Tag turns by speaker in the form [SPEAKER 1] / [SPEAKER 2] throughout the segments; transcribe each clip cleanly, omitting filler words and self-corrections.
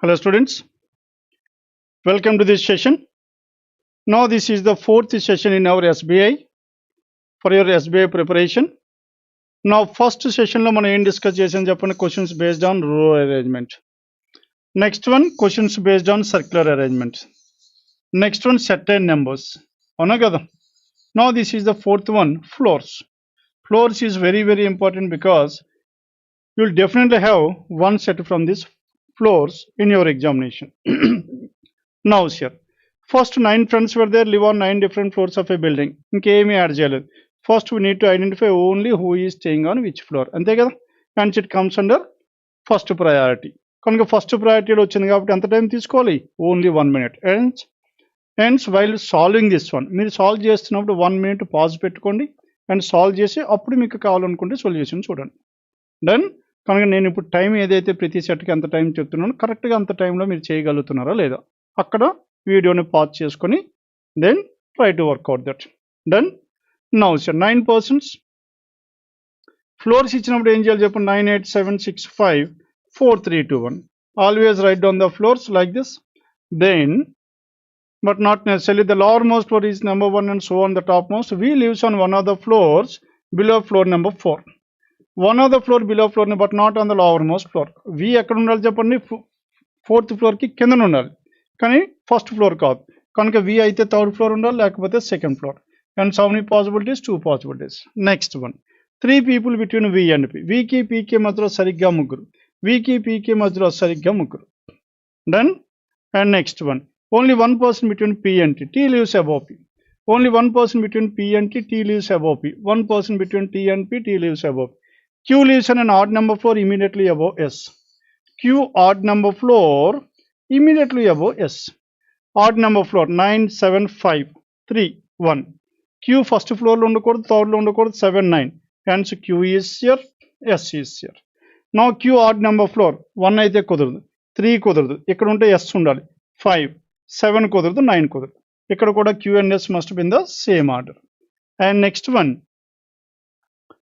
[SPEAKER 1] Hello students, welcome to this session. Now this is the fourth session in our SBI for your SBI preparation. Now first session lo మనం ఏం discuss చేసాం చెప్పండి, questions based on row arrangement. Next one questions based on circular arrangement. Next one certain numbers. అవునా కదా? Now this is the fourth one, floors. Floors is very important because you will definitely have one set from these floors in your examination. Now here first 9 friends were there, live on 9 different floors of a building. ఇంకేమీ add చేయలేదు. First we need to identify only who is staying on which floor, అంతే కదా? And it comes under first priority. కనుక first ప్రయారిటీలో వచ్చింది కాబట్టి ఎంత time తీసుకోవాలి? Only 1 minute. And while solving this one, మీరు సాల్వ్ చేస్తున్నప్పుడు 1 minute పాజ్ పెట్టుకోండి అండ్ సాల్వ్ చేసి అప్పుడు మీకు కావాలనుకుంటే సొల్యూషన్ చూడండి. డన్. కనుక నేను ఇప్పుడు టైం ఏదైతే ప్రతి సెట్కి ఎంత టైం చెప్తున్నానో కరెక్ట్గా అంత టైంలో మీరు చేయగలుగుతున్నారా లేదా అక్కడ వీడియోని పాజ్ చేసుకొని then try to work out that. Done. Now sir 9 persons floors ఇచ్చినప్పుడు ఏం చేయాలి చెప్పండి? 9 8 7 6 5 4 3 2 1. Always write down the floors like this. Then but not necessarily the lowermost floor is number 1 and so on the topmost. We lives on one of the floors below floor number 4. One of the floor below floor but not on the lowermost floor. We ఎక్కడ ఉండాలి చెప్పండి? 4th floor కి కింద ఉండాలి కానీ first floor కాదు. కనుక వి అయితే 3rd floor ఉండాలి లేకపోతే 2nd floor. And so many possibilities? 2 possibilities. Next one 3 people between V and P. వికి పీకి మధ్యలో సరిగ్గా ముగ్గురు, వికి పీకి మధ్యలో సరిగ్గా ముగ్గురు. Done. And next one only one person between P and T. T lives above P. Only one person between P and T. T lives above P. One person between T and P. T lives above. Q lives on an odd number floor immediately above S. Q odd number floor immediately above S. Odd number floor 9 7 5 3 1. Q first floor lo undakoodu, third lo undakoodu, 7 9. Hence Q is here, S is here. Now Q odd number floor 1 అయితే కుదరదు, 3 కుదరదు, ఇక్కడ ఉంటే S ఉండాలి, 5 7 కుదరదు, 9 కుదరదు. ఇక్కడ కూడా Q and S must be in the same order. And next one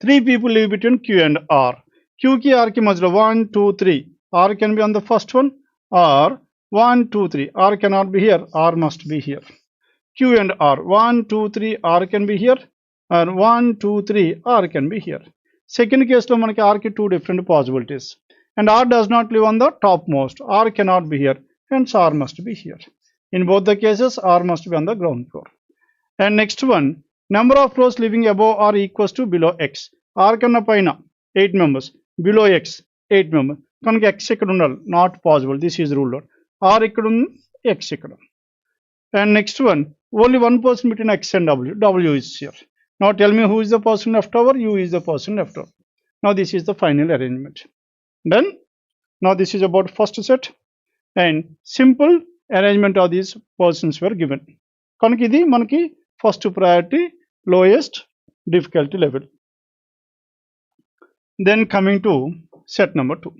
[SPEAKER 1] 3 people live between Q and R. Q కి R కి మధ్యలో 1 2 3. R can be on the first one or 1 2 3. R cannot be here, R must be here. Q and R 1 2 3. R can be here or 1 2 3. R can be here. Second case లో మనకి R కి 2 different possibilities and R does not live on the topmost. R cannot be here, hence R must be here. In both the cases, R must be on the ground floor. And next one, number of floors living above or equals to below X. R కన్నా పైన 8 members, below X 8 members. కనుక X ఇక్కడ ఉండాలి, not possible. This is ruled out. R ఇక్కడ ఉంది, X ఇక్కడ. And next one, only one person between X and W. W is here. Now tell me who is the person left over? U is the person left over. Now this is the final arrangement. Done. Now this is about first set and simple arrangement of these persons were given. కనుక ఇది మనకి first priority, lowest difficulty level. Then coming to set number 2.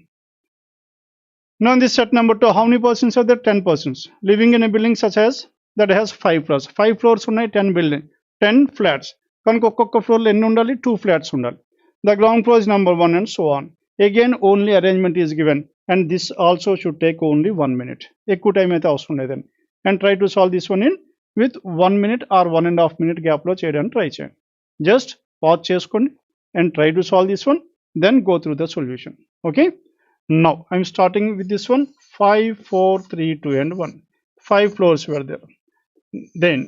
[SPEAKER 1] Now in this set number 2, how many persons are there? 10 persons living in a building such as that has 5 floors. 5 floors ఉన్నాయి, 10 flats. కనుక ఒక్కొక్క ఫ్లోర్లో ఎన్ని ఉండాలి? 2 flats ఉండాలి. The ground floor is number 1 and so on. Again only arrangement is given and this also should take only 1 minute. ఎక్కువ time అయితే అవసరం లేదండి. And try to solve this one in with 1 minute or 1.5 minute గ్యాప్లో చేయడానికి try చేయండి. Just pause చేసుకోండి and try to solve this one, then go through the solution. Okay. Now I'm starting with this one. 5 4 3 2 and 1. 5 floors were there. Then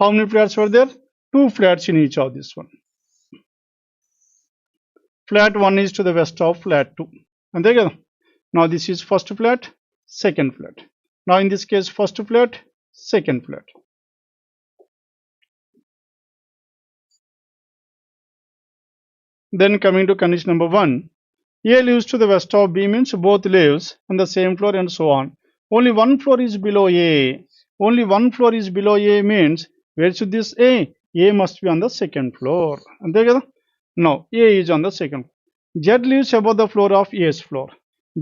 [SPEAKER 1] how many flats were there? 2 flats in each of this one. Flat 1 is to the west of flat 2. అంతే కదా? Now this is first flat, second flat. Now in this case first flat, second flat. Then coming to condition number 1, A lives to the west of B means both lives on the same floor and so on. Only one floor is below A. Only one floor is below A means where should this A? A must be on the second floor. అంతే కదా? Now A is on the second. Z lives above the floor of A's floor.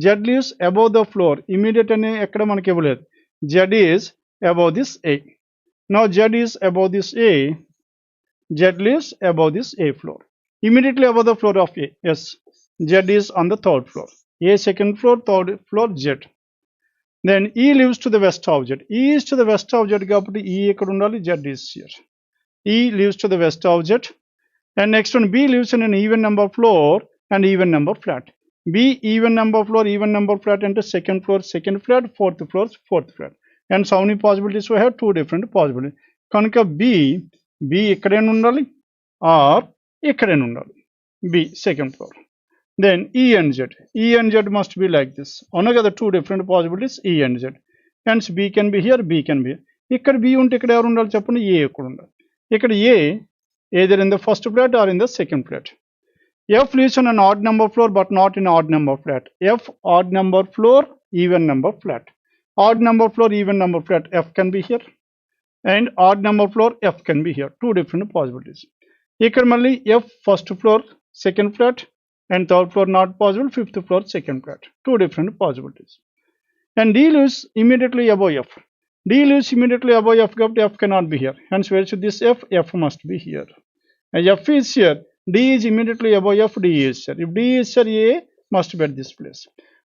[SPEAKER 1] Z lives above the floor. Immediate అనే ఎక్కడ మనకి ఇవ్వలేదు. Z is above this A. Now Z is above this A. Z lives above this A floor. Immediately above the floor of A. Yes. Z is on the 3rd floor. A second floor, 3rd floor, Z. Then E lives to the west of Z. E is to the west of Z కాబట్టి E ఎక్కడ ఉండాలి? Z is here. E lives to the west of Z. And next one, B lives in an even number floor and even number flat. B even number floor, even number flat అంటే second floor, second flat, fourth floor, fourth flat. And so many possibilities we have? Two different possibilities. కనుక B ఎక్కడైనా ఉండాలి or ఎక్కడైనా ఉండాలి. B second floor. Then E and Z must be like this. Another two different possibilities, E and Z. Hence B can be here, B can be here. ఇక్కడ B ఉంటే ఇక్కడ ఎవరు ఉండాలి చెప్పండి? A ఎక్కడ ఉండాలి? ఇక్కడ A either in the first flat or in the second flat. F lives on an odd number floor but not in odd number flat. F odd number floor, even number flat. Odd number floor, even number flat. F can be here and odd number floor F can be here. Two different possibilities. ఇక్కడ మళ్ళీ F first floor, second flat. And third floor not possible, fifth floor second flat. Two different possibilities. And D lives immediately above F. D lives immediately above F, F cannot be here. Hence where should this F? F must be here. And F is here, D is immediately above F, D is here. If D is here, A must be at this place.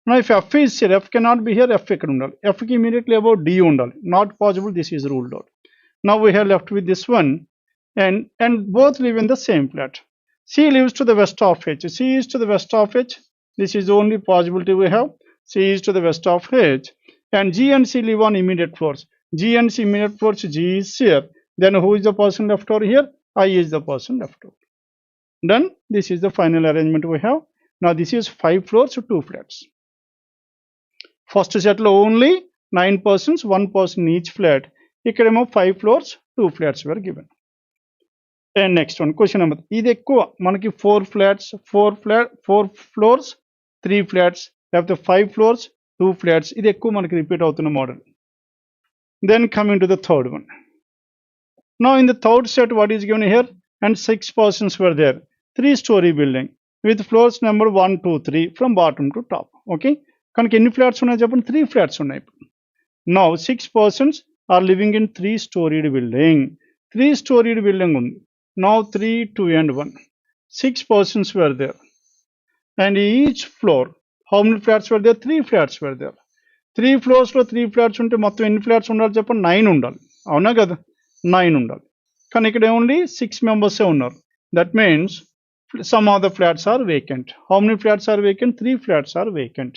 [SPEAKER 1] Now if F is here, F cannot be here, F ekkada undali. F ki immediately above D undali. Not possible, this is ruled out. Now we have left with this one, and both live in the same flat. C lives to the west of H. C is to the west of H. This is the only possibility we have. C is to the west of H. And G and C live on immediate floors. G and C immediate floors, G is here. Then who is the person left over here? I is the person left over. Done. This is the final arrangement we have. Now this is 5 floors, 2 flats. First set lo only 9 persons, 1 person in each flat. Ikkademo 5 floors, 2 flats were given. And next one, question number. ఇది ఎక్కువ మనకి 4 flats, 4 floors, 3 flats, లేకపోతే 5 floors, 2 flats. ఇది ఎక్కువ మనకి repeat అవుతున్న model. Then coming to the third one. Now in the third set, what is given here? And 6 persons were there. 3-story building with floors number 1, 2, 3 from bottom to top. Okay. కనుక ఎన్ని flats ఉన్నాయి చెప్పండి? 3 flats ఉన్నాయి. Now 6 persons are living in 3-storied building. 3-storied building ఉంది. Now 3, 2 and 1. 6 persons were there. And each floor, how many flats were there? 3 flats were there. 3 floors లో 3 flats ఉంటే మొత్తం ఎన్ని ఫ్లాట్స్ ఉండాలి చెప్పండి? 9 ఉండాలి. అవునా కదా? 9 ఉండాలి. కానీ ఇక్కడ ఓన్లీ 6 members ఉన్నారు. That means some of the flats are vacant. How many flats are vacant? 3 flats are vacant.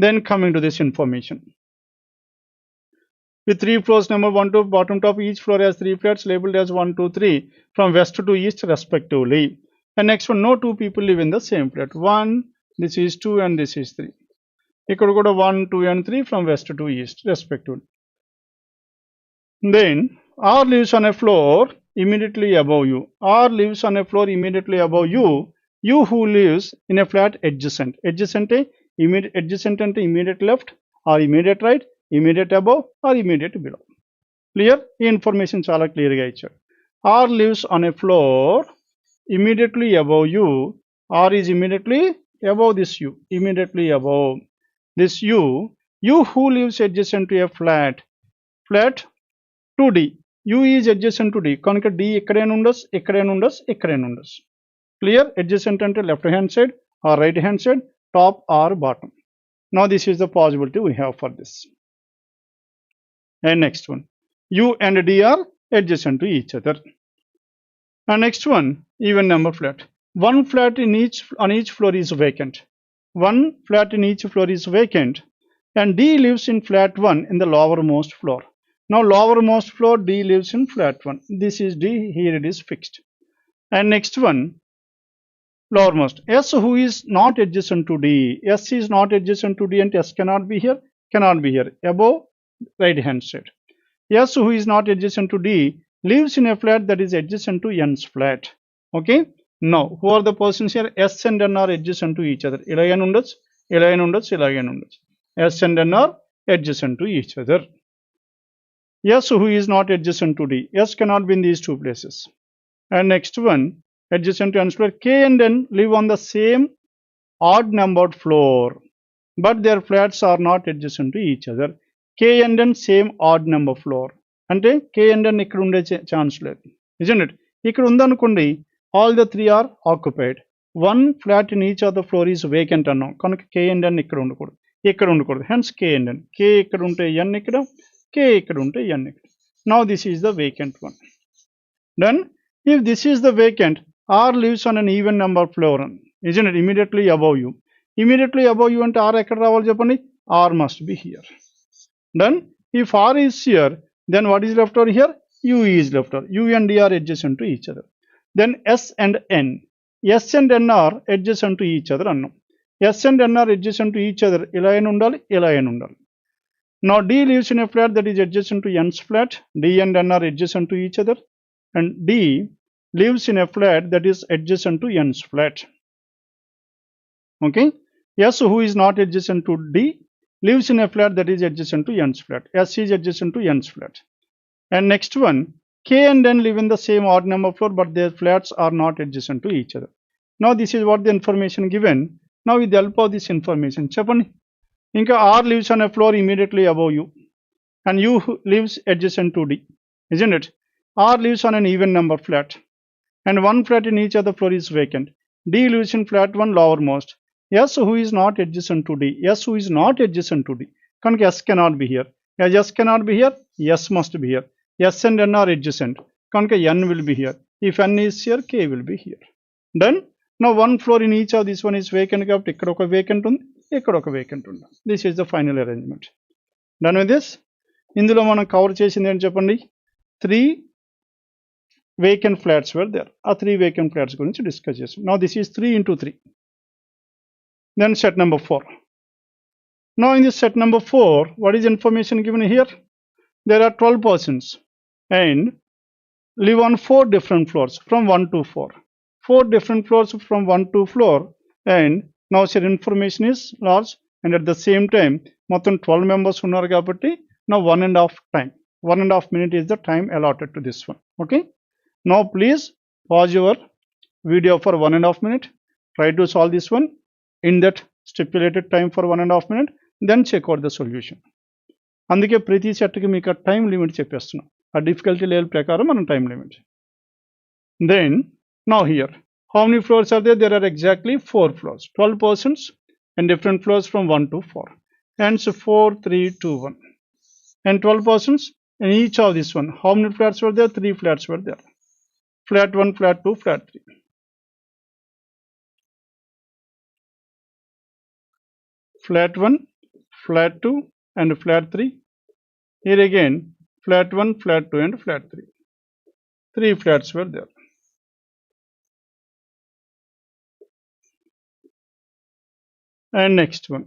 [SPEAKER 1] Then coming to this information. With 3 floors, number 1 to bottom top, each floor has 3 flats labeled as 1, 2, 3 from west to east respectively. And next one, no 2 people live in the same flat. 1, this is 2 and this is 3. Ikkada kuda 1, 2 and 3 from west to east respectively. Then R lives on a floor immediately above you. R lives on a floor immediately above you. You who lives in a flat adjacent. Adjacent ante immediate left or immediate right, immediate above or immediate below. Clear? ఈ information చాలా క్లియర్గా ఇచ్చాడు. R lives on a floor immediately above you. R is immediately above this U. Immediately above this U. You who lives adjacent to a flat 2D. U is adjacent to D. కనుక D ఎక్కడైనా ఉండొచ్చు, ఎక్కడైనా ఉండొచ్చు, ఎక్కడైనా ఉండొచ్చు. Clear? Adjacent అంటే left hand side or right hand side, top or bottom. Now this is the possibility we have for this. And next one, U and D are adjacent to each other. And next one, even number flat. One flat on each floor is vacant. One flat in each floor is vacant. And D lives in flat 1 in the lowermost floor. Now lowermost floor, D lives in flat 1. This is D, here it is fixed. And next one, lowermost. S who is not adjacent to D. S is not adjacent to D and S cannot be here, cannot be here. Above right hand side. S who is not adjacent to D lives in a flat that is adjacent to N's flat. Okay. Now who are the persons here? S and N are adjacent to each other. Ilagane undొచ్చు, ilagane undొచ్చు, ilagane undొచ్చు. S and N are adjacent to each other. S who is not adjacent to D. S cannot be in these two places. And next one, adjacent to N's flat. K and N live on the same odd numbered floor, but their flats are not adjacent to each other. K and N same odd number floor. అంటే K and N ఇక్కడ ఉండే chance లేదు, isn't it? ఇక్కడ ఉందనుకోండి, all the 3 are occupied. One flat in each of the floor is vacant అన్నాం, కనుక K and N ఇక్కడ ఉండకూడదు. ఇక్కడ ఉండకూడదు. Hence k and n. k ఇక్కడ ఉంటే n ఇక్కడ, k ఇక్కడ ఉంటే n ఇక్కడ. Now this is the vacant one. Then if this is the vacant, r lives on an even number floor, isn't it? Immediately above you. Immediately above you అంటే r ఎక్కడ రావాలి చెప్పండి? r must be here. Then if r is here, then what is left over here? u is left over. u and d are adjacent to each other. Then s and n. s and n are adjacent to each other అన్నాం. s and n are adjacent to each other. ఇలా అయినా ఉండాలి, ఇలా అయినా ఉండాలి. Now d lives in a flat that is adjacent to n's flat. d and n are adjacent to each other. And d lives in a flat that is adjacent to n's flat. Okay. S who is not adjacent to d lives in a flat that is adjacent to n's flat. S is adjacent to n's flat. And next one, k and n live in the same odd number floor but their flats are not adjacent to each other. Now this is what the information given. Now with the help of this information, చెప్పండి. ఇంకా r lives on a floor immediately above you and u lives adjacent to d, isn't it? r lives on an even number flat and one flat in each other floor is vacant. d lives in flat 1 lowermost. s who is not adjacent to d, s who is not adjacent to d, కనుక s cannot be here. As s cannot be here, s must be here. s and n are adjacent, కనుక n will be here. If n is here, k will be here. Then now one floor in each of this one is vacant కాబట్టి ఇక్కడ ఒక vacant ఉంది, ఇక్కడ ఒక vacant ఉంది. This is the final arrangement. Done with this? ఇందులో మనం cover చేసింది ఏంటి చెప్పండి? 3 vacant flats were there. ఆ 3 vacant flats గురించి డిస్కస్ చేసాం. Now this is 3 into 3. Then set number 4. Now in this set number 4, what is information given here? There are 12 persons and live on 4 different floors from 1 to 4. 4 different floors from 1 to 4, and now your information is large and at the same time మొత్తం 12 members ఉన్నారు కాబట్టి now 1.5 minute is the time allotted to this one. Okay, now please pause your video for 1.5 minute, try to solve this one in that stipulated time for 1.5 minute, then check out the solution. అందుకే ప్రతి సెట్కి మీకు time limit చెప్పేస్తున్నాం. ఆ difficulty level ప్రకారం మనం time limit. Then now here, how many floors are there? There are exactly 4 floors. 12 persons and different floors from 1 to 4. Hence 4, 3, 2, 1. And 12 persons in each of this one. How many flats were there? 3 flats were there. Flat 1, flat 2, flat 3. Flat 1, flat 2 and flat 3. Here again, flat 1, flat 2 and flat 3. 3 flats were there. And next one,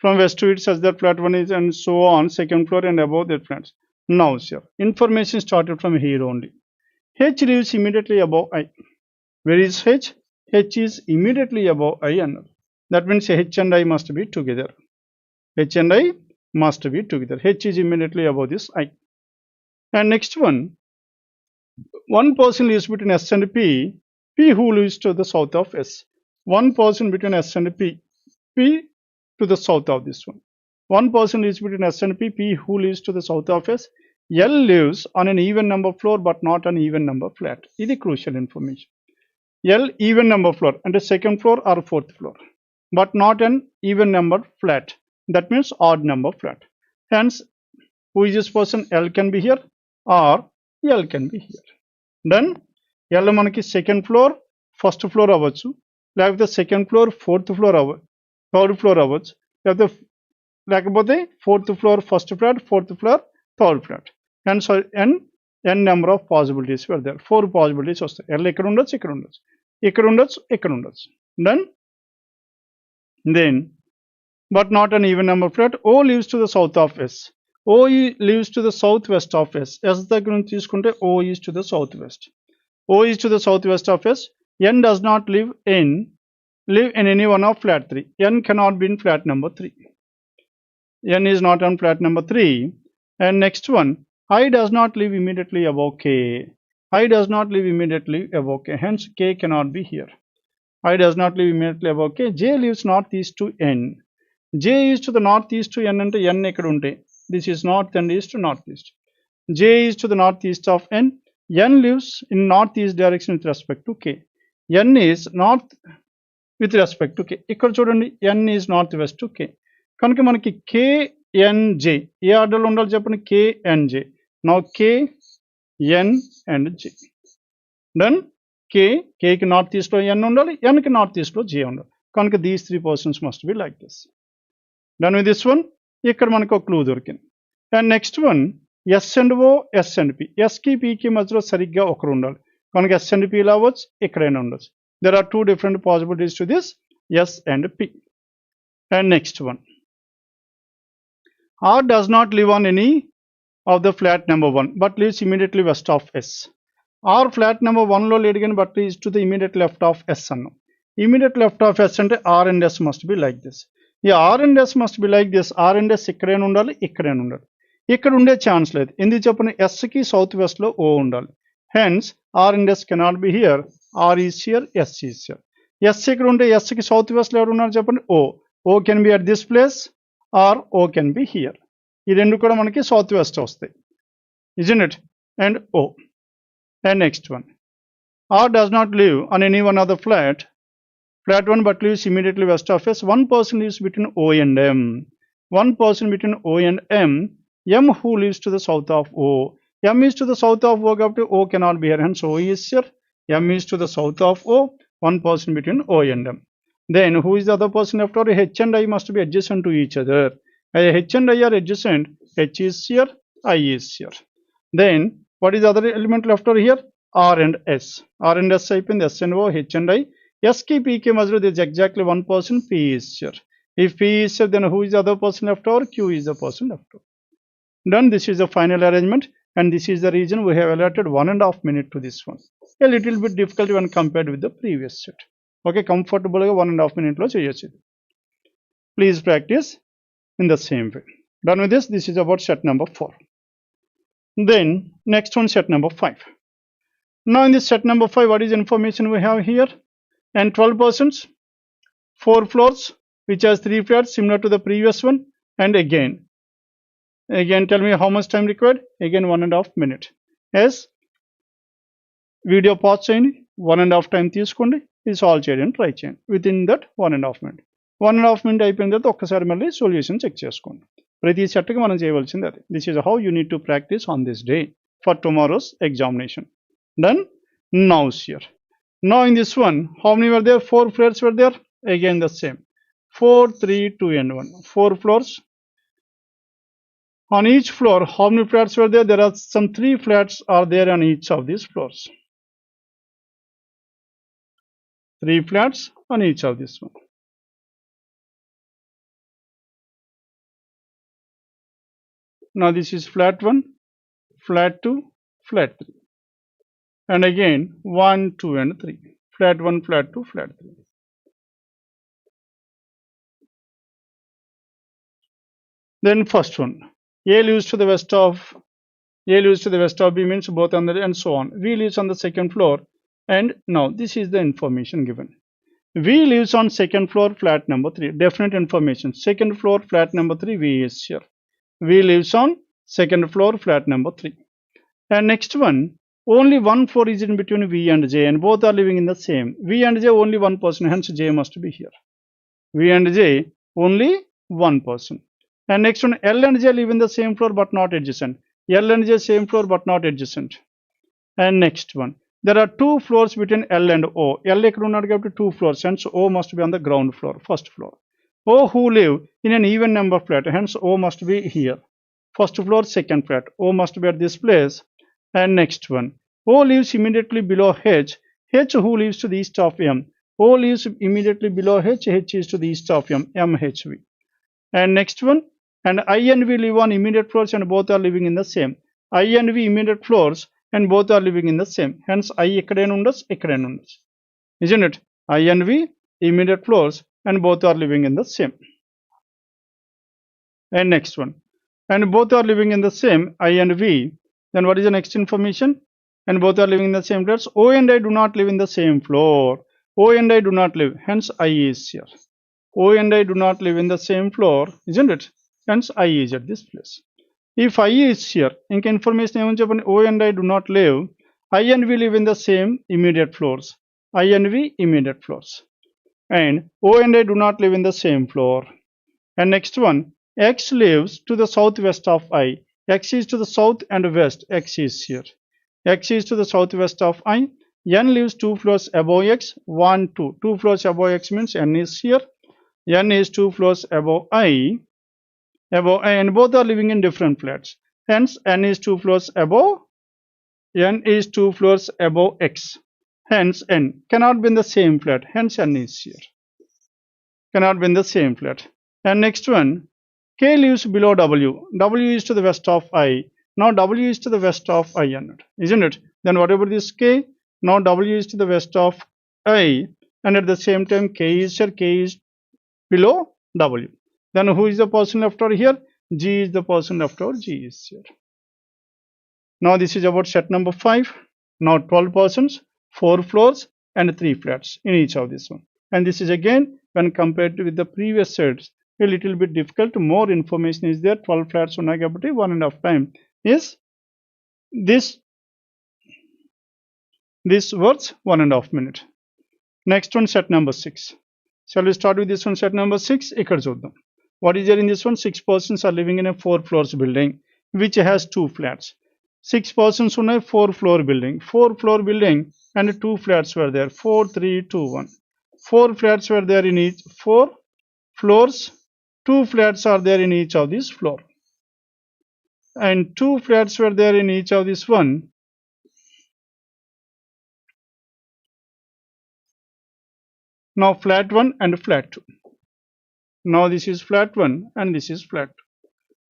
[SPEAKER 1] from west to east such that flat 1 is and so on, second floor and above their flats. Now sir, information started from here only. H lives immediately above I. Where is H? H is immediately above I and that means H and I must be together. H and I must be together. H is immediately above this I. And next one person lives between S and P, P who lives to the south of S. One person between S and P, P to the south of this one. One person lives between S and P, P who lives to the south of S. L lives on an even number floor but not an even number flat. This is crucial information. L even number floor and the second floor or fourth floor, but not an even number flat. That means odd number flat. Hence, who is this person? L can be here or L can be here. Then L manaki second floor, first floor avvachu, లేకపోతే second floor fourth floor third floor అవ్వచ్చు, లేకపోతే fourth floor first flat, fourth floor third flat. And n number of possibilities were there. 4 possibilities వస్తాయి. L ఇక్కడ ఉండొచ్చు, ఇక్కడ ఉండొచ్చు, ఇక్కడ ఉండొచ్చు, ఇక్కడ ఉండొచ్చు. Then but not an even number flat. O lives to the south of S. O lives to the southwest of S. S దగ్గర నుంచి తీసుకుంటే O is to the southwest. O is to the southwest of S. N does not live in any one of flat 3. N cannot be in flat number 3. N is not on flat number 3. And next one, I does not live immediately above K. I does not live immediately above K. Hence K cannot be here. I does not live immediately above K. J lives northeast to N. J is to the northeast to N అంటే N ఎక్కడ ఉంటే this is north and east to northeast. J is to the northeast of N. N lives in northeast direction with respect to K. N is with respect to k. ఇక్కడ చూడండి n is north west to k. కనుక మనకి KNJ ఏ ఆర్డర్లో ఉండాలి చెప్పండి, KNJ. Now KN and J. Then K కి north east లో n ఉండాలి, n కి నార్త్ ఈస్ట్ లో J ఉండాలి. కనుక these 3 persons must be like this. Done with this one. ఇక్కడ మనకు ఒక క్లూ దొరికింది. And next one S and O, S and P. S కి P కి మధ్యలో సరిగ్గా ఒకరు ఉండాలి. కనుక S and P ఇలా అవ్వచ్చు, ఎక్కడైనా ఉండొచ్చు. There are 2 different possibilities to this S and P. And next one. R does not live on any of the flat number 1 but lives immediately west of S. R flat number 1 లో లేడు కానీ but is to the immediate left of S అన్నాం. Immediate left of S అంటే R and S must be like this. ఈ R and S must be like this. R and S ఇక్కడైనా ఉండాలి, ఇక్కడైనా ఉండాలి. ఇక్కడ ఉండే ఛాన్స్ లేదు. ఎందుకు చెప్పండి, S కి సౌత్ వెస్ట్ లో O ఉండాలి. Hence R and S cannot be here. R is here, S is here. S ఇక్కడ ఉంటే S కి సౌత్ వెస్ట్ లో ఎవరు ఉన్నారు చెప్పండి, O. O can be at this place or O can be here. ఈ రెండు కూడా మనకి సౌత్ వెస్ట్ వస్తాయి, isn't it? And O. And next one. R does not live on any one of the flat 1 but lives immediately west of S. One person lives between O and M. One person between O and M. M who lives to the south of O. M is to the south of O కాబట్టి O cannot be here. Hence O is here. M is to the south of O. One person between O and M. Then who is the other person left over? H and I must be adjacent to each other. H and I are adjacent. H is here, I is here. Then what is the other element left over here? R and S. R and S అయిపోయింది, S and O, H and I. S కి P కి మధ్యలో there is exactly one person, P is here. If P is here, then who is the other person left over? Q is the person left over. Done. This is the final arrangement and this is the reason we have allotted 1.5 minutes to this one. A little bit difficult when compared with the previous set. Okay, comfortable గా 1.5 minutes లో చేయొచ్చు. Please practice in the same way. Done with this. This is about set number 4. Then next one, set number 5. Now in this set number 5, what is information we have here? And 12 persons, 4 floors, which has 3 flats similar to the previous one. And again tell me how much time required. Again 1.5 minutes. Yes, video pause చేయండి, 1.5 time తీసుకోండి, ఇది solve చేయడానికి try చేయండి with in that 1.5 minutes. 1.5 minutes అయిపోయిన తర్వాత ఒక్కసారి మళ్ళీ solution check చేసుకోండి. ప్రతి సెట్కి మనం చేయవలసింది అది. This is how you need to practice on this day for tomorrow's examination. Done. Now here. Now in this one, how many were there? 4 flats were there. Again the same. 4, 3, 2 and 1. 4 floors. On each floor, how many flats were there? There are some 3 flats are there on each of these floors. 3 flats on each of this one. Now this is flat 1, flat 2, flat 3. And again 1, 2 and 3. Flat 1, flat 2, flat 3. Then first one, A lives to the west of B means both on the and so on. V lives on the second floor, and now this is the information given. V lives on second floor, flat number 3. Definite information. Second floor, flat number 3. V is here. V lives on second floor, flat number 3. And next one, only one floor is in between V and J, and both are living in the same. V and J only one person, hence J must be here. V and J only one person. And next one, L and J live in the same floor but not adjacent. L and J same floor but not adjacent. And next one, there are 2 floors between L and O. L ekkada unnadu kabatti 2 floors, hence O must be on the ground floor, first floor. O who live in an even number flat, hence O must be here. First floor, second flat. O must be at this place. And next one, O lives immediately below H. H who lives to the east of M. O lives immediately below H. H is to the east of M. M H V. And next one, and I and V live on immediate floors and both are living in the same. I and V immediate floors and both are living in the same. Hence I ekkadaina undochu, ekkadaina undochu. Isn't it? I and V immediate floors and both are living in the same. And next one, and both are living in the same, I and V. Then what is the next information? And both are living in the same flats. O and I do not live in the same floor. O and I do not live, hence I is here. O and I do not live in the same floor, isn't it? Hence I is at this place. If I is here, inka information em cheppandi, O and I do not live, I and V live in the same immediate floors. I and V immediate floors. and O and I do not live in the same floor. And next one, X lives to the southwest of I. X is to the south and west. X is here. X is to the southwest of I. N lives 2 floors above X. 1, 2. 2 floors above X means N is here. N is 2 floors above I. And both are living in different flats. Hence, N is 2 floors above. N is 2 floors above X. Hence, N cannot be in the same flat. Hence, N is here. Cannot be in the same flat. And next one, K lives below W. W is to the west of I. Now W is to the west of I, isn't it? Then whatever this K, now W is to the west of I, and at the same time K is here, K is below W. Then who is the person left over here? G is the person left over, G is here. Now this is about set number 5. Now 12 persons, 4 floors and 3 flats in each of this one. And this is again when compared with the previous sets a little bit difficult. More information is there. 12 flats unnai kabatti 1.5 time is this worth 1.5 minute. Next one, set number 6. Shall we start with this one, set number 6? Ikkada chuddam. What is there in this one? 6 persons are living in a 4 floors building which has 2 flats. 6 persons unnai 4 floor building. 4 floor building and 2 flats were there. 4, 3, 2, 1. 4 flats were there in each 4 floors. 2 flats are there in each of these floor. And 2 flats were there in each of this one. Now flat 1 and flat 2. Now this is flat 1 and this is flat 2.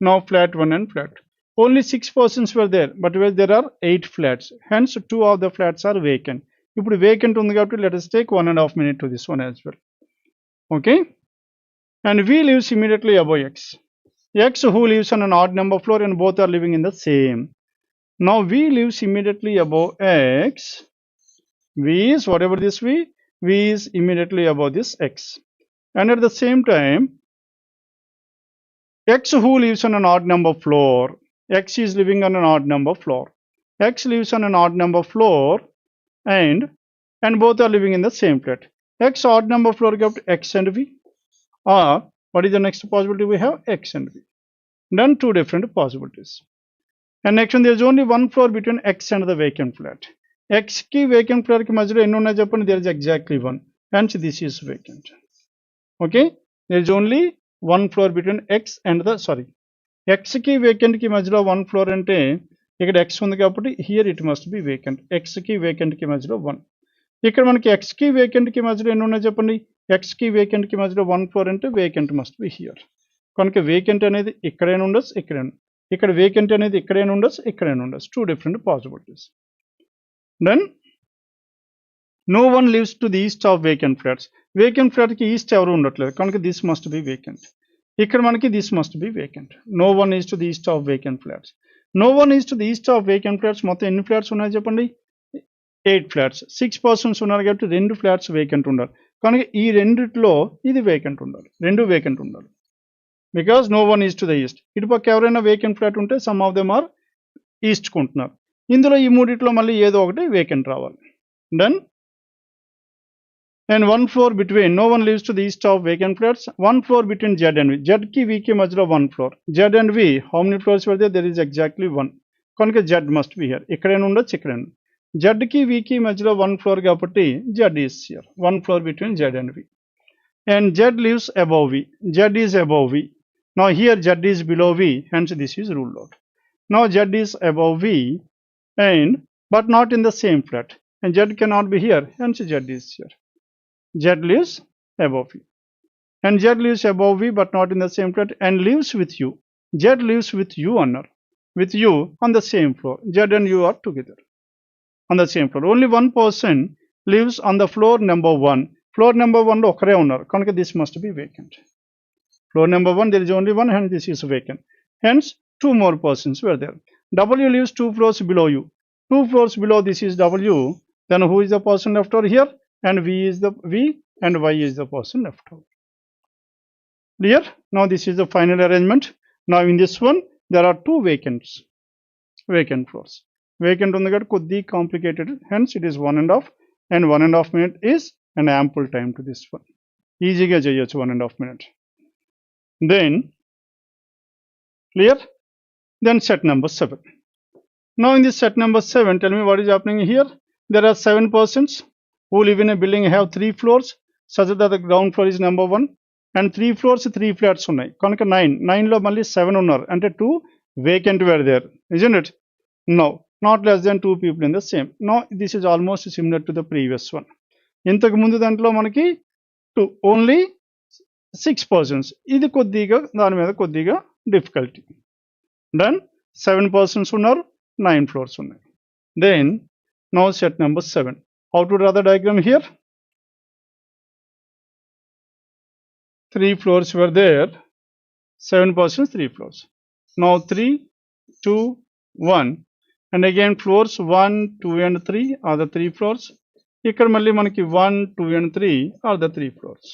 [SPEAKER 1] Now flat 1 and flat 2. Only 6 persons were there, but where there are 8 flats. Hence 2 of the flats are vacant. ఇప్పుడు vacant ఉంది కాబట్టి let us take 1.5 minute to this one as well. Okay. And V lives immediately above X. X who lives on an odd number floor and both are living in the same. Now V lives immediately above X. V is whatever this V is immediately above this X. And at the same time, X who lives on an odd number floor. X is living on an odd number floor. X lives on an odd number floor and both are living in the same flat. X odd number floor kept X and V. Or what is the next possibility we have? X and V. Done 2 different possibilities. And next one, there is only 1 floor between X and the vacant flat. X ki vacant flat ki majlo ennu unnai cheppandi. There is exactly 1. Hence this is vacant. Okay. There is only 1 floor between X and the X ki vacant ki majlo 1 floor ante ఇక్కడ X ఉంది కాబట్టి here it must be vacant. X కి vacant కి మధ్యలో 1. ఇక్కడ మనకి X కి vacant కి మధ్యలో ఎన్ని ఉన్నాయి చెప్పండి? X కి vacant కి మధ్యలో 1 floor అంటే vacant must be here. కనుక vacant అనేది ఇక్కడైనా ఉండొచ్చు, ఇక్కడైనా. ఇక్కడ vacant అనేది ఇక్కడైనా ఉండొచ్చు, ఇక్కడైనా ఉండొచ్చు. 2 different possibilities. Then no one lives to the east of vacant flats. Vacant flat కి east ఎవరు ఉండట్లేదు కనుక this must be vacant. ఇక్కడ మనకి this must be vacant. No one is to the east of vacant flats. No one is to the east of vacant flats. మొత్తం ఎన్ని flats ఉన్నాయి చెప్పండి? 8 ఫ్లాట్స్. 6 పర్సన్స్ ఉన్నారు కాబట్టి 2 ఫ్లాట్స్ వేకెంట్ ఉండాలి. కనుక ఈ రెండిట్లో ఇది వేకెంట్ ఉండాలి. 2 వేకెంట్ ఉండాలి. Because no one is to the east. ఇటుపక్క ఎవరైనా వేకెంట్ ఫ్లాట్ ఉంటే some of them are east కుంటున్నారు. ఇందులో ఈ మూడిట్లో మళ్ళీ ఏదో ఒకటి వేకెంట్ రావాలి. Done. And 1 floor between, no one lives to the east of vacant flats. 1 floor between Z and V. Z ki V ki majlo 1 floor. Z and V, how many floors were there? There is exactly 1. Kanuka Z must be here. Ikkadaina undochu, ikkadaina. Z ki V ki majlo 1 floor kabatti Z is here. 1 floor between Z and V. And Z lives above V. Z is above V. Now here Z is below V, hence this is ruled out. Now Z is above V but not in the same flat. And Z cannot be here, hence Z is here. Z lives above V. And Z lives above V but not in the same flat and lives with you. Z lives with you, honor. With you on the same floor. Z and you are together on the same floor. Only one person lives on the floor number 1. Floor number 1 lo okare unnaru. Kanuka this must be vacant. Floor number 1 there is only one and this is vacant. Hence 2 more persons were there. W lives 2 floors below you. 2 floors below this is W. Then who is the person left over here? And V is the V and Y is the person left over. Clear? Now this is the final arrangement. Now in this one there are 2 vacant floors. Vacant on the gut could be complicated. Hence it is 1.5 and 1.5 minute is an ample time to this one. ఈజీగా చేయొచ్చు 1.5 minute. Then clear? Then set number 7. Now in this set number 7, tell me what is happening here. There are 7 persons who live in a building have 3 floors such that the ground floor is number 1 and 3 floors 3 flats ఉన్నాయి కనుక 9 లో మళ్ళీ 7 ఉన్నారు అంటే 2 vacant were there, isn't it? No, not less than 2 people in the same. No, this is almost similar to the previous one. ఇంతకు ముందు దాంట్లో మనకి 2 only 6 persons, ఇది కొద్దిగా దాని మీద కొద్దిగా డిఫికల్టీ. Then 7 persons ఉన్నారు, 9 floors ఉన్నాయి. Then now set number 7. How to draw the diagram here? 3 floors were there, 7 persons, 3 floors. Now 3, 2, 1 and again floors 1, 2 and 3 are the 3 floors. ఇక్కడ మళ్ళీ మనకి 1, 2 and 3 are the 3 floors.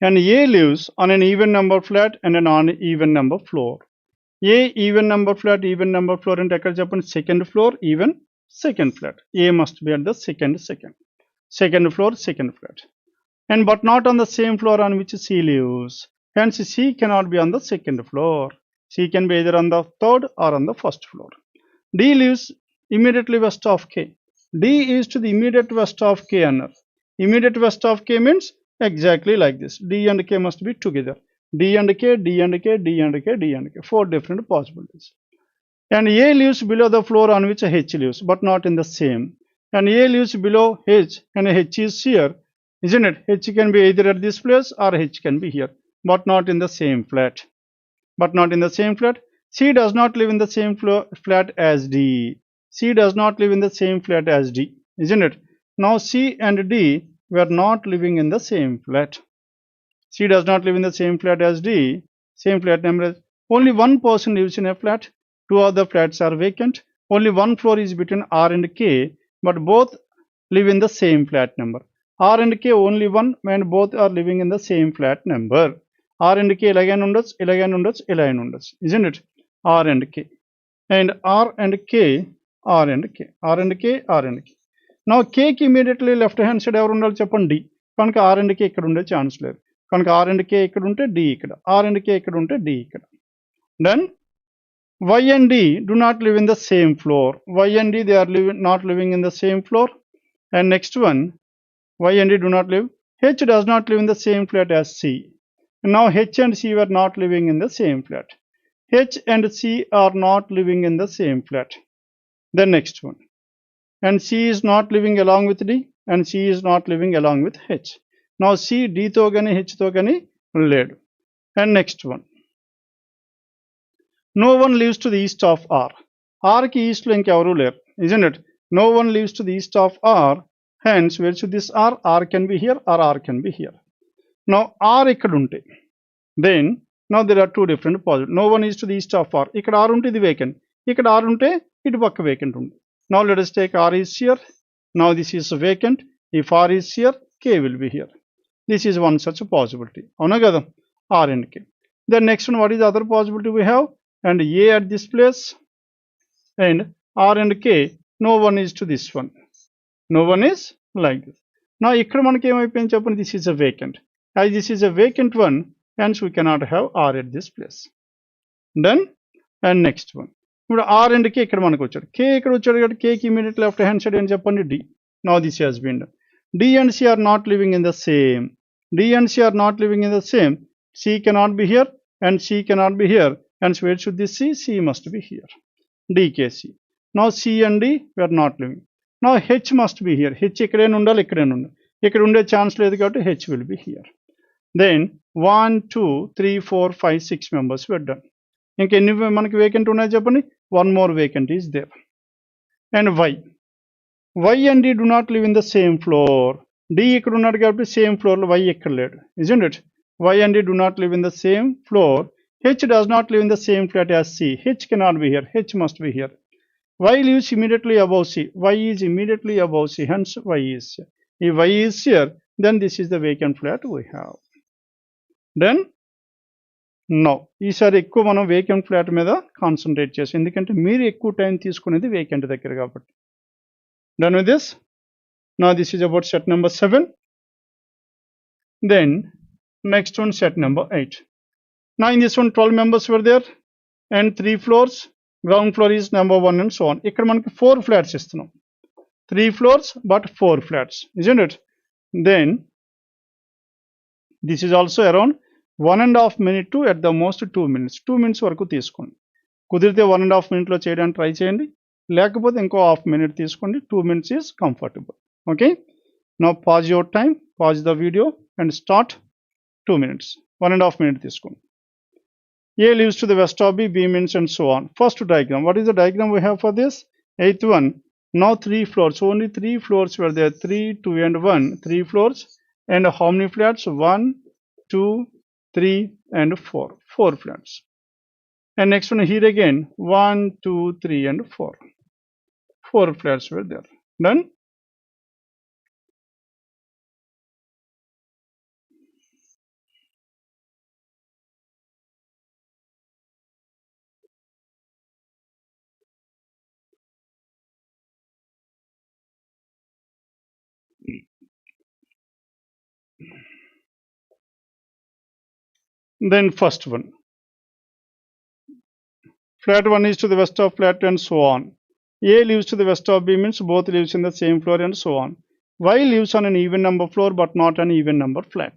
[SPEAKER 1] And A lives on an even number flat and an uneven number floor. A even number flat, even number floor and ఎక్కడ చెప్పండి second floor, even second flat. A must be at the second floor, second flat. And but not on the same floor on which C lives. Hence C cannot be on the second floor. C can be either on the third or on the first floor. D lives immediately west of K. D is to the immediate west of K అన్నారు. Immediate west of K means exactly like this. D and K must be together. D and K, D and K, D and K, D and K. 4 different possibilities. And A lives below the floor on which H lives, but not in the same. And A lives below H and H is here, isn't it? H can be either at this place or H can be here, but not in the same flat. But not in the same flat. C does not live in the same flat as D. C does not live in the same flat as D, isn't it? Now C and D were not living in the same flat. C does not live in the same flat as D. Same flat number. Only one person lives in a flat. 2 other flats are vacant. Only one floor is between R and K, but both live in the same flat number. R and K only one and both are living in the same flat number. R and K ఇలాగైనా ఉండొచ్చు, ఇలాగైనా ఉండొచ్చు, ఇలాగైనా ఉండొచ్చు, isn't it? R and K. And R and K, R and K, R and K, R and K. Now K కి immediately left hand side ఎవరు ఉండాలి చెప్పండి? D. కనుక R and K ఇక్కడ ఉండే ఛాన్స్ లేదు. కనుక R and K ఇక్కడ ఉంటే D ఇక్కడ, R and K ఇక్కడ ఉంటే D ఇక్కడ. Then Y and D do not live in the same floor. Y and D they are not living in the same floor. And next one, Y and D do not live. H does not live in the same flat as C. And now H and C were not living in the same flat. H and C are not living in the same flat. The next one. And C is not living along with D and C is not living along with H. Now C D తో గాని H తో గాని లేడు. And next one. No one lives to the east of R. R కి east లో ఇంకెవరూ లేరు, isn't it? No one lives to the east of R. Hence where should this R? R can be here or R can be here. Now R ఇక్కడ ఉంటే then now there are two different possibilities. No one is to the east of R. ఇక్కడ R ఉంటే ఇది vacant. ఇక్కడ R ఉంటే ఇటు పక్క vacant ఉంది. Now let us take R is here. Now this is vacant. If R is here, K will be here. This is one such possibility. అవునా కదా? R and K. Then next one, what is the other possibility we have? And A at this place and R and K, no one is to this one. No one is like this. Now ఇక్కడ మనకి ఏమైపోయింది చెప్పండి? This is a vacant. As this is a vacant one, hence we cannot have R at this place. Done. And next one. ఇప్పుడు R and K ఇక్కడ మనకు వచ్చాడు. K ఇక్కడ వచ్చాడు కాబట్టి K కి ఇమీడియట్ లెఫ్ట్ హ్యాండ్ సైడ్ అని చెప్పండి D. Now this has been done. D and C are not living in the same. D and C are not living in the same. C cannot be here and C cannot be here. And where should this C? C must be here. DKC. Now C and D were not living. Now H must be here. H ఇక్కడైనా ఉండాలి, ఇక్కడైనా ఉండాలి. ఇక్కడ ఉండే chance లేదు కాబట్టి H will be here. Then 1, 2, 3, 4, 5, 6 members were done. ఇంకా ఎన్ని మనకి వేకెంట్ ఉన్నాయి చెప్పండి? One more vacant is there. And Y. Y and D do not live in the same floor. D ఇక్కడ ఉన్నాడు కాబట్టి సేమ్ ఫ్లోర్లో Y ఇక్కడ లేడు, isn't it? Y and D do not live in the same floor. H does not live in the same flat as C. H cannot be here. H must be here. Y lives immediately above C. Y is immediately above C. Hence Y is here. If Y is here, then this is the vacant flat we have. Then no ఈసారి ఎక్కువ మనం vacant flat మీద concentrate చేసాం, ఎందుకంటే మీరు ఎక్కువ time తీసుకునేది vacant దగ్గర కాబట్టి. Done with this? Now this is about set number 7. Then next one, set number 8. Now in this one 12 members were there and 3 floors. Ground floor is number 1 and so on. ఇక్కడ మనకి 4 flats ఇస్తున్నాం. 3 floors but 4 flats, isn't it? Then this is also around 1.5 minute to at the most 2 minutes. 2 minutes వరకు తీసుకోండి. కుదిరితే 1.5 minute లో చేయడానికి try చేయండి, లేకపోతే ఇంకో హాఫ్ మినిట్ తీసుకోండి. 2 minutes is comfortable. Okay, now pause your time, pause the video and start. 2 minutes, 1.5 minute తీసుకోండి. A leaves to the west of B, B means and so on. First diagram, what is the diagram we have for this? 8th one. Now 3 floors, only 3 floors were there, 3, 2 and 1, 3 floors. And how many flats? 1, 2, 3 and 4, 4 flats. And next one here again, 1, 2, 3 and 4, 4 flats were there. Done? Then first one, flat 1 is to the west of flat and so on. A lives to the west of B means both lives in the same floor and so on. Y lives on an even number floor but not an even number flat.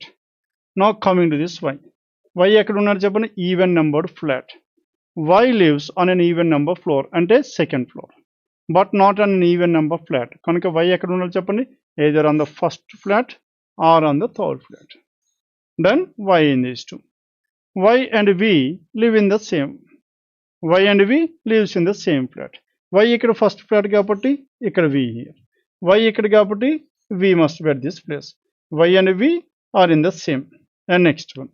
[SPEAKER 1] Now coming to this Y. Y ekkada unnaru cheppandi, even numbered flat. Y lives on an even number floor ante second floor but not on an even number flat. Kanuka Y ekkada unnaru cheppandi, either on the first flat or on the third flat. Then Y in these two. Y and V live in the same. Y and V lives in the same flat. Y ikkada first flat kabatti ikkada V here. Y ikkada kabatti V must be at this place. Y and V are in the same. And next one.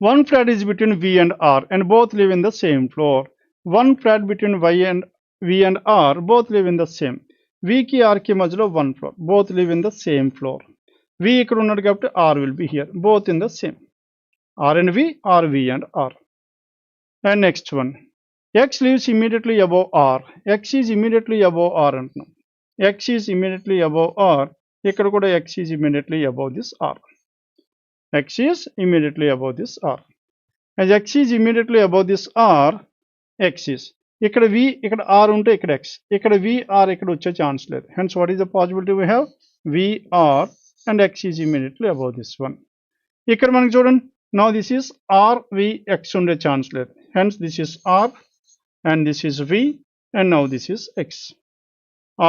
[SPEAKER 1] One flat is between V and R and both live in the same floor. One flat between Y and V and R both live in the same. V ki R ki majhlo one floor. Both live in the same floor. V ikkada unnadu kabatti R will be here. Both in the same. R and V or V and R. And next one. X lives immediately above R. X is immediately above R antunam. X is immediately above R. Ikkada kuda X is immediately above this R. X is immediately above this R. As X is immediately above this R, X is. Ikkada V, ikkada R unte ikkada X. Ikkada V, R ikkada వచ్చే chance లేదు. Hence what is the possibility we have? V, R and X is immediately above this one. ఇక్కడ మనకి చూడండి, now this is R, V, X ఉండే chance లేదు. Hence this is R and this is V and now this is X.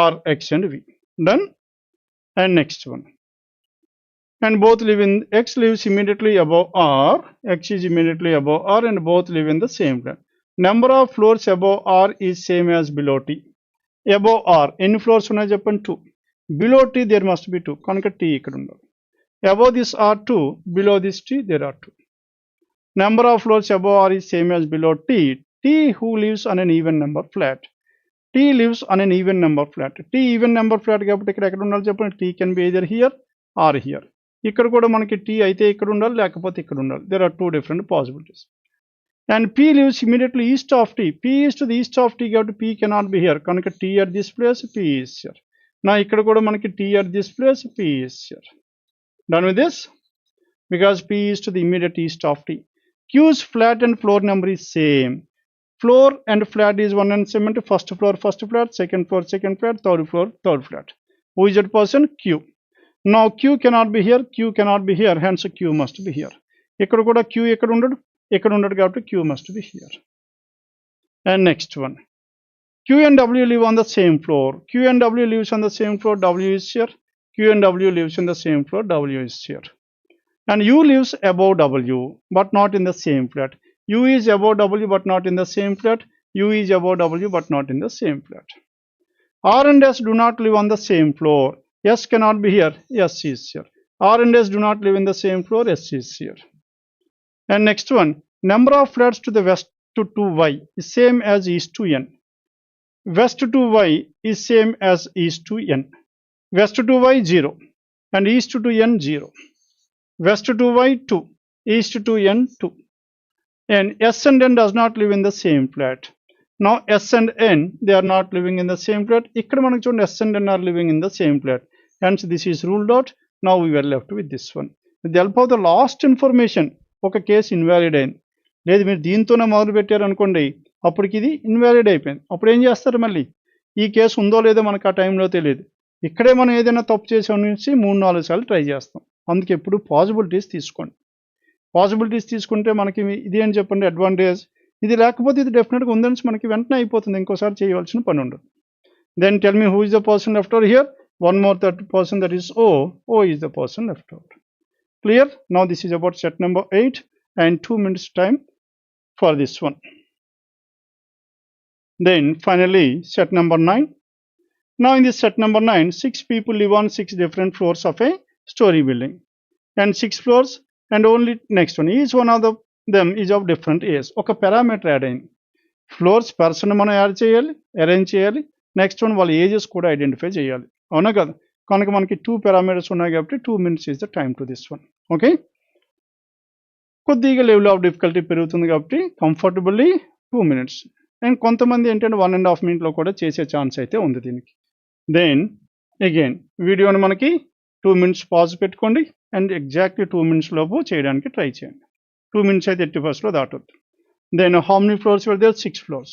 [SPEAKER 1] R, X and V. Done? And next one. And both live in, X lives immediately above R, X is immediately above R and both live in the same flat. Number of floors above R is same as below T. Above R, ఎన్ని floors ఉన్నాయి చెప్పండి? 2. Below T there must be 2. కనుక T ఇక్కడ ఉండాలి. Above this R 2, below this T there are 2. Number of floors above R is same as below T. T who lives on an even number flat. T lives on an even number flat. T even number flat కాబట్టి ఇక్కడ ఎక్కడ ఉండాలి చెప్పండి? T can be either here or here. ఇక్కడ కూడా మనకి T అయితే ఇక్కడ ఉండాలి, లేకపోతే ఇక్కడ ఉండాలి. There are 2 different possibilities. And P lives immediately east of T. P is to the east of T కాబట్టి P cannot be here. కనుక T at this place, P is here. Now ఇక్కడ కూడా మనకి T at this place, P is here. Done with this? Because P is to the immediate east of T. Q's flat and floor number is same. Floor and flat is one and same. First floor, first flat, second floor, second flat, third floor, third flat. Who is that person? Q. Now Q cannot be here, Q cannot be here, hence Q must be here. ఇక్కడ కూడా Q ఎక్కడ ఉండడు? ఇక్కడ ఉండడు కాబట్టి Q must be here. And next one. Q and W live on the same floor. Q and W lives on the same floor, W is here. Q and W lives in the same floor, W is here. And U lives above W but not in the same flat. U is above W but not in the same flat. U is above W but not in the same flat. R and S do not live on the same floor. S cannot be here, S is here. R and S do not live in the same floor, S is here. And next one, number of flats to the west to 2y is same as east to n. West to y is same as east to n. West to y 0 and east to n 0. West to y 2, east to n 2. And S and N does not live in the same flat. Now S and N, they are not living in the same flat. ఇక్కడ మనకు చూడండి S and N are living in the same flat. Hence this is ruled out. Now we were left with this one. With the help of the last information, ఒక case invalid అయింది. లేదు మీరు దీంతోనే మొదలు పెట్టారు అనుకోండి, అప్పటికి ఇది ఇన్వాలిడ్ అయిపోయింది. అప్పుడు ఏం చేస్తారు మళ్ళీ? ఈ కేసు ఉందో లేదో మనకు ఆ టైంలో తెలియదు. ఇక్కడే మనం ఏదైనా తప్పు చేసాం నుంచి 3-4 సార్లు ట్రై చేస్తాం. అందుకే ఎప్పుడు పాసిబిలిటీస్ తీసుకోండి. పాసిబిలిటీస్ తీసుకుంటే మనకి ఇది అని చెప్పండి అడ్వాంటేజ్. ఇది లేకపోతే ఇది డెఫినెట్గా ఉందని మనకి వెంటనే అయిపోతుంది, ఇంకోసారి చేయవలసిన పని ఉండదు. Then tell me who is the person left over here? One more person, that is O. O is the person left over. Clear? Now this is about set number 8 and 2 minutes time for this one. Then finally set number 9. Now in this set number 9, 6 people live on 6 different floors of a story building and 6 floors, and only next one, each one of them is of different age. ఒక parameter add అయింది. Floors person మనం add చేయాలి, arrange చేయాలి, next one వాళ్ళ ages కూడా identify చేయాలి. అవునా కదా? కనుక మనకి 2 పారామీటర్స్ ఉన్నాయి కాబట్టి 2 minutes is the time to this one. Okay, కొద్దిగా లెవెల్ ఆఫ్ డిఫికల్టీ పెరుగుతుంది కాబట్టి కంఫర్టబుల్లీ 2 minutes. అండ్ కొంతమంది ఏంటంటే 1.5 minute కూడా చేసే ఛాన్స్ అయితే ఉంది దీనికి. దెన్ అగైన్ వీడియోని మనకి 2 minutes పాజ్ పెట్టుకోండి అండ్ ఎగ్జాక్ట్లీ 2 minutes లోపు చేయడానికి ట్రై చేయండి. 2 minutes అయితే 81st లో దాటొద్దు. Then how many floors were there? 6 floors.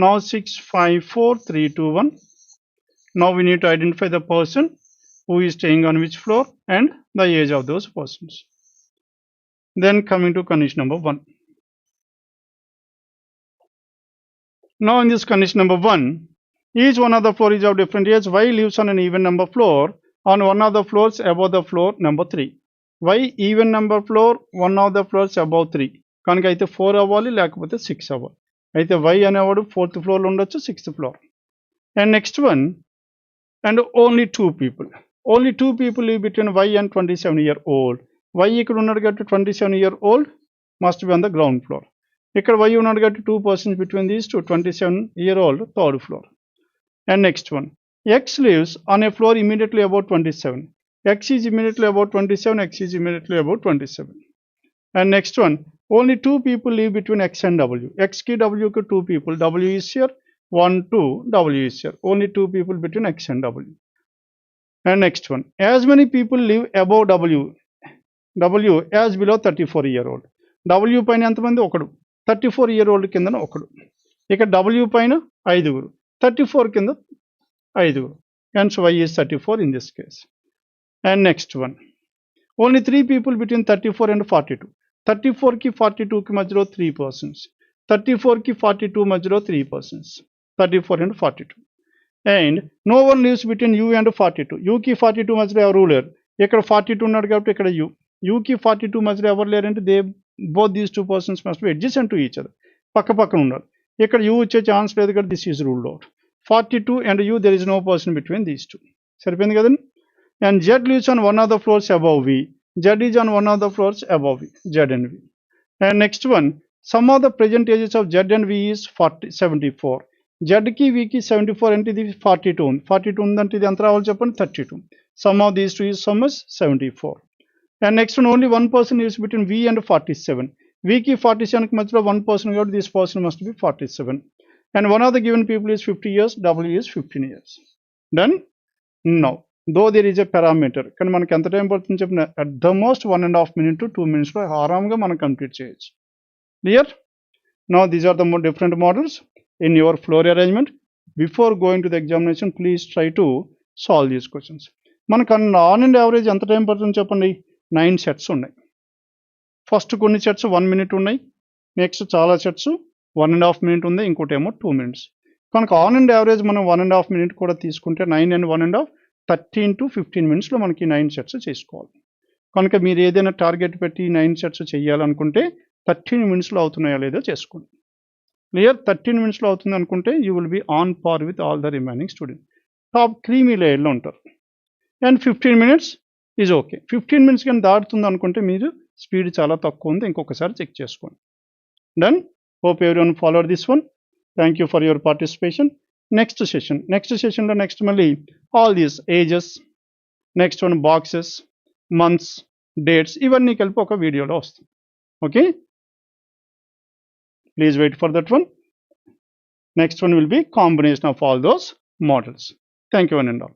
[SPEAKER 1] Now 6, 5, 4, 3, 2, 1. Now we need to identify the person who is staying on which floor and the age of those persons. Then coming to condition number 1. Now in this condition number 1, each one of the floor is of different age. Y lives on an even number floor on one of the floors above the floor number 3. Y even number floor, one of the floors above 3. కనుక అయితే 4 అవ్వాలి, లేకపోతే 6 అవ్వాలి. అయితే Y అనేవాడు 4th ఫ్లోర్లో ఉండొచ్చు, 6th floor. And next one, and only 2 people. Only 2 people live between Y and 27-year-old. Y ఇక్కడ ఉన్నాడు కాబట్టి 27-year-old must be on the ground floor. ఇక్కడ Y ఉన్నాడు కాబట్టి 2 persons between these two, 27-year-old, 3rd floor. And next one, X lives on a floor immediately above 27. X is immediately above 27, X is immediately above 27. And next one, only 2 people live between X and W. X ki W ki 2 people, W is here, 1, 2, W is here. Only 2 people between X and W. And next one, as many people live above W, W as below 34-year-old. W పైన ఎంతమంది? ఒకడు. 34-year-old కిందన ఒకడు. ఇక W పైన 5, 34 కింద 5. Hence Y is 34 in this case. And next one, only 3 people between 34 and 42. 34 ki 42 ki మధ్యలో 3 persons. 34 ki 42 మధ్యలో 3 persons. 34 and 42. And no one lives between U and 42. U ki 42 మధ్యలో ఎవరు లేరు. ఇక్కడ 42 ఉన్నాడు కాబట్టి ఇక్కడ U. U ki 42 మధ్యలో ఎవరు లేరంటే both these 2 persons must be adjacent to each other. పక్క పక్కన ఉండాలి. ఇక్కడ U వచ్చే ఛాన్స్ లేదు కాబట్టి this is ruled out. 42 and U, there is no person between these two. సరిపోయింది కదండి. And Z lives on one of the floors above V. Z is on one of the floors above V, Z and V. And next one, sum of the present ages of Z and V is 74. Z ki V ki 74 అంటే ఇది 42 ఉంది. 42 ఉందంటే ఇది ఎంత రావాలి చెప్పండి? 32. Sum of these two is sum is 74. And next one, only one person is between V and 47. V ki 47 కి మధ్యలో 1 person కాబట్టి this person must be 47. And one of the given people is 50 years, W is 15 years. Done? Now, though there is a parameter, కానీ మనకి ఎంత time పడుతుంది చెప్పిన at the most 1.5 minutes to 2 minutes లో ఆరాంగా మనం కంప్లీట్ చేయొచ్చు. Clear? Now these are the more different models in your floor arrangement. Before going to the examination, please try to solve these questions. మనకు on and average ఎంత time పడుతుంది చెప్పండి? 9 sets ఉన్నాయి. First కొన్ని sets 1 minute ఉన్నాయి, next చాలా sets 1.5 minutes ఉంది, ఇంకోటేమో 2 minutes. కనుక ఆన్ అండ్ యావరేజ్ మనం 1.5 minutes కూడా తీసుకుంటే 9 and 1.5, 13 to 15 minutes లో మనకి 9 sets చేసుకోవాలి. కనుక మీరు ఏదైనా టార్గెట్ పెట్టి 9 sets చేయాలనుకుంటే 13 minutes లో అవుతున్నాయో లేదో చేసుకోండి. క్లియర్? 13 minutes లో అవుతుంది అనుకుంటే you will be on par with all the remaining student. Top creamy లేయర్లో ఉంటారు. And 15 minutes is okay. 15 minutes కానీ దాటుతుంది అనుకుంటే మీరు స్పీడ్ చాలా తక్కువ ఉంది, ఇంకొకసారి చెక్ చేసుకోండి. Done? Hope everyone followed this one. Thank you for your participation. Next session lo next మళ్ళీ all these ages, next one boxes, months, dates ఇవన్నీ కలిపి ఒక వీడియోలో వస్తుంది. Okay, please wait for that one. Next one will be combination of all those models. Thank you one and all.